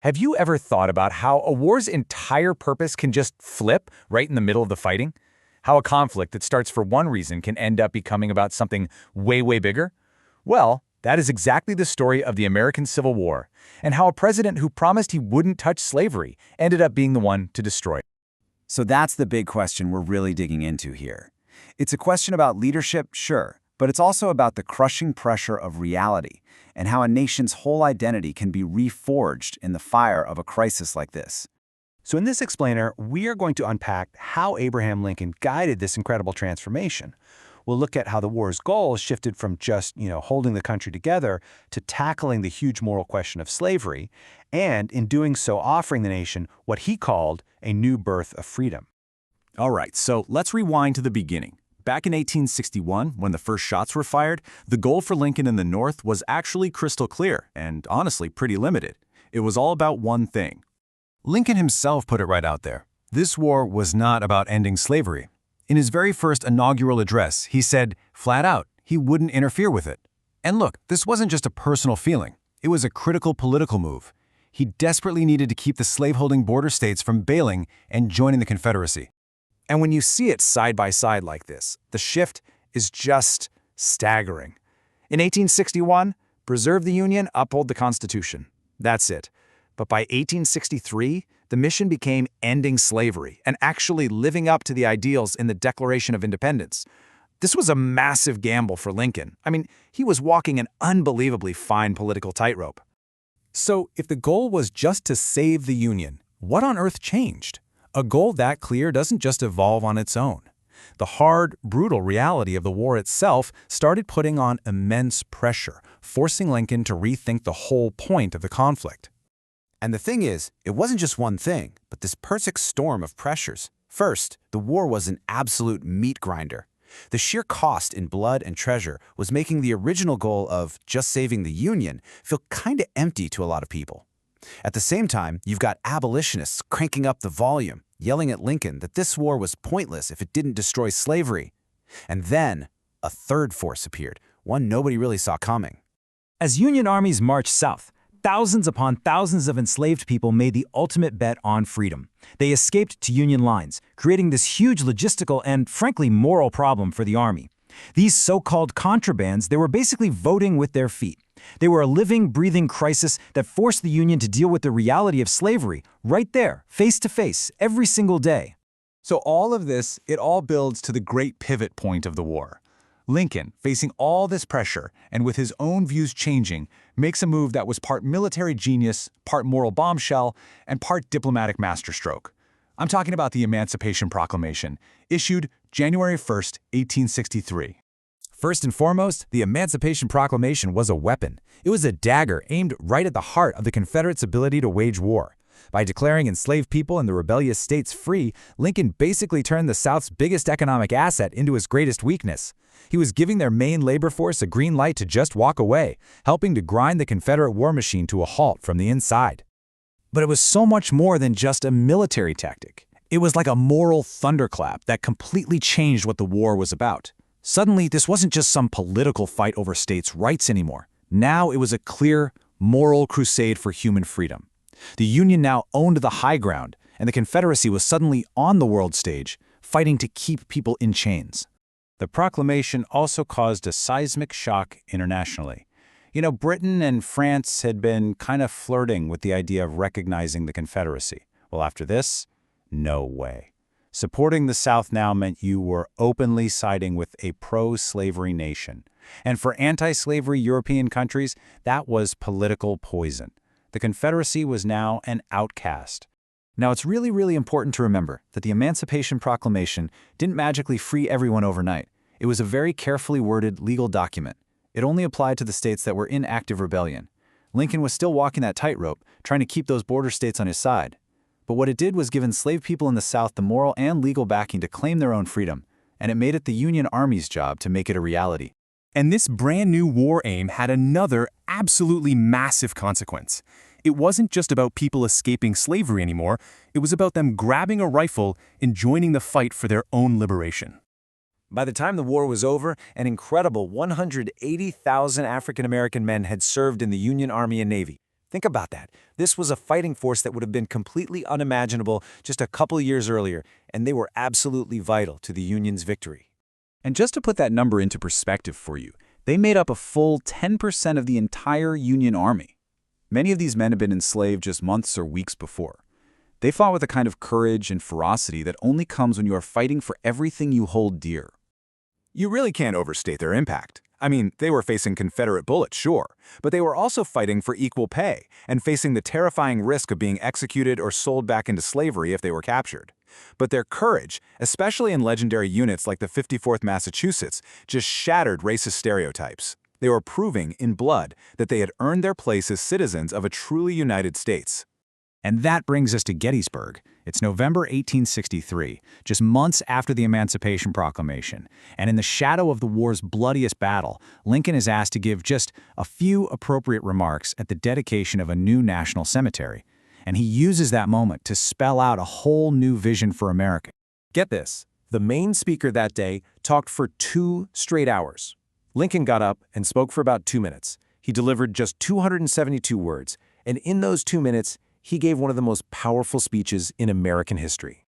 Have you ever thought about how a war's entire purpose can just flip right in the middle of the fighting? How a conflict that starts for one reason can end up becoming about something way, way bigger? Well, that is exactly the story of the American Civil War, and how a president who promised he wouldn't touch slavery ended up being the one to destroy it. So that's the big question we're really digging into here. It's a question about leadership, sure, but it's also about the crushing pressure of reality and how a nation's whole identity can be reforged in the fire of a crisis like this. So in this explainer, we are going to unpack how Abraham Lincoln guided this incredible transformation. We'll look at how the war's goals shifted from just, holding the country together to tackling the huge moral question of slavery, and in doing so offering the nation what he called a new birth of freedom. All right, so let's rewind to the beginning. Back in 1861, when the first shots were fired, the goal for Lincoln in the North was actually crystal clear and honestly pretty limited. It was all about one thing. Lincoln himself put it right out there. This war was not about ending slavery. In his very first inaugural address, he said, flat out, he wouldn't interfere with it. And look, this wasn't just a personal feeling. It was a critical political move. He desperately needed to keep the slaveholding border states from bailing and joining the Confederacy. And when you see it side by side like this, the shift is just staggering. In 1861, preserve the Union, uphold the Constitution. That's it. But by 1863, the mission became ending slavery and actually living up to the ideals in the Declaration of Independence. This was a massive gamble for Lincoln. I mean, he was walking an unbelievably fine political tightrope. So, if the goal was just to save the Union, what on earth changed? A goal that clear doesn't just evolve on its own. The hard, brutal reality of the war itself started putting on immense pressure, forcing Lincoln to rethink the whole point of the conflict. And the thing is, it wasn't just one thing, but this perfect storm of pressures. First, the war was an absolute meat grinder. The sheer cost in blood and treasure was making the original goal of just saving the Union feel kinda empty to a lot of people. At the same time, you've got abolitionists cranking up the volume, yelling at Lincoln that this war was pointless if it didn't destroy slavery. And then, a third force appeared, one nobody really saw coming. As Union armies marched south, thousands upon thousands of enslaved people made the ultimate bet on freedom. They escaped to Union lines, creating this huge logistical and, frankly, moral problem for the Army. These so-called contrabands, they were basically voting with their feet. They were a living, breathing crisis that forced the Union to deal with the reality of slavery right there, face to face, every single day. So all of this, it all builds to the great pivot point of the war. Lincoln, facing all this pressure and with his own views changing, makes a move that was part military genius, part moral bombshell, and part diplomatic masterstroke. I'm talking about the Emancipation Proclamation, issued January 1st, 1863. First and foremost, the Emancipation Proclamation was a weapon. It was a dagger aimed right at the heart of the Confederates' ability to wage war. By declaring enslaved people in the rebellious states free, Lincoln basically turned the South's biggest economic asset into his greatest weakness. He was giving their main labor force a green light to just walk away, helping to grind the Confederate war machine to a halt from the inside. But it was so much more than just a military tactic. It was like a moral thunderclap that completely changed what the war was about. Suddenly, this wasn't just some political fight over states' rights anymore. Now it was a clear, moral crusade for human freedom. The Union now owned the high ground, and the Confederacy was suddenly on the world stage, fighting to keep people in chains. The proclamation also caused a seismic shock internationally. Britain and France had been kind of flirting with the idea of recognizing the Confederacy. Well, after this, no way. Supporting the South now meant you were openly siding with a pro-slavery nation. And for anti-slavery European countries, that was political poison. The Confederacy was now an outcast. Now, it's really, really important to remember that the Emancipation Proclamation didn't magically free everyone overnight. It was a very carefully worded legal document. It only applied to the states that were in active rebellion. Lincoln was still walking that tightrope, trying to keep those border states on his side. But what it did was give enslaved people in the South the moral and legal backing to claim their own freedom, and it made it the Union Army's job to make it a reality. And this brand new war aim had another absolutely massive consequence. It wasn't just about people escaping slavery anymore, it was about them grabbing a rifle and joining the fight for their own liberation. By the time the war was over, an incredible 180,000 African American men had served in the Union Army and Navy. Think about that. This was a fighting force that would have been completely unimaginable just a couple years earlier, and they were absolutely vital to the Union's victory. And just to put that number into perspective for you, they made up a full 10% of the entire Union Army. Many of these men had been enslaved just months or weeks before. They fought with a kind of courage and ferocity that only comes when you are fighting for everything you hold dear. You really can't overstate their impact. I mean, they were facing Confederate bullets, sure, but they were also fighting for equal pay and facing the terrifying risk of being executed or sold back into slavery if they were captured. But their courage, especially in legendary units like the 54th Massachusetts, just shattered racist stereotypes. They were proving in blood that they had earned their place as citizens of a truly united states. And that brings us to Gettysburg. It's November 1863, just months after the Emancipation Proclamation, and in the shadow of the war's bloodiest battle, Lincoln is asked to give just a few appropriate remarks at the dedication of a new national cemetery. And he uses that moment to spell out a whole new vision for America. Get this, the main speaker that day talked for 2 straight hours. Lincoln got up and spoke for about 2 minutes. He delivered just 272 words, and in those 2 minutes, he gave one of the most powerful speeches in American history.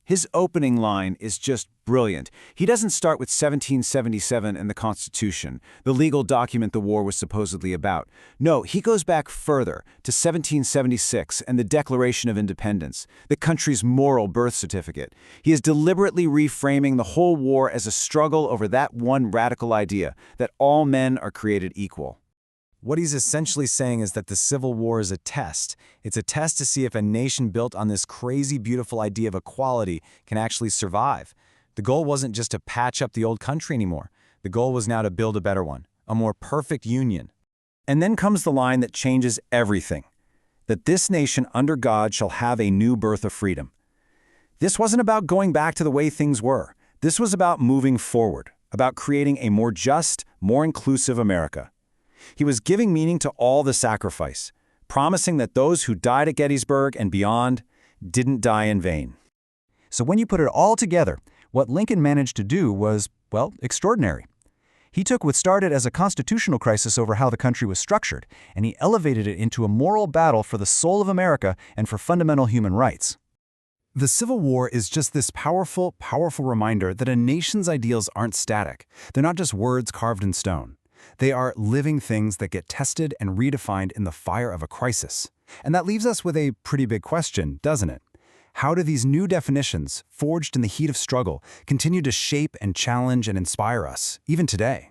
His opening line is just brilliant. He doesn't start with 1777 and the Constitution, the legal document the war was supposedly about. No, he goes back further to 1776 and the Declaration of Independence, the country's moral birth certificate. He is deliberately reframing the whole war as a struggle over that one radical idea, that all men are created equal. What he's essentially saying is that the Civil War is a test. It's a test to see if a nation built on this crazy, beautiful idea of equality can actually survive. The goal wasn't just to patch up the old country anymore. The goal was now to build a better one, a more perfect union. And then comes the line that changes everything, that this nation under God shall have a new birth of freedom. This wasn't about going back to the way things were. This was about moving forward, about creating a more just, more inclusive America. He was giving meaning to all the sacrifice, promising that those who died at Gettysburg and beyond didn't die in vain. So when you put it all together, what Lincoln managed to do was, well, extraordinary. He took what started as a constitutional crisis over how the country was structured, and he elevated it into a moral battle for the soul of America and for fundamental human rights. The Civil War is just this powerful, powerful reminder that a nation's ideals aren't static. They're not just words carved in stone. They are living things that get tested and redefined in the fire of a crisis. And that leaves us with a pretty big question, doesn't it? How do these new definitions, forged in the heat of struggle, continue to shape and challenge and inspire us, even today?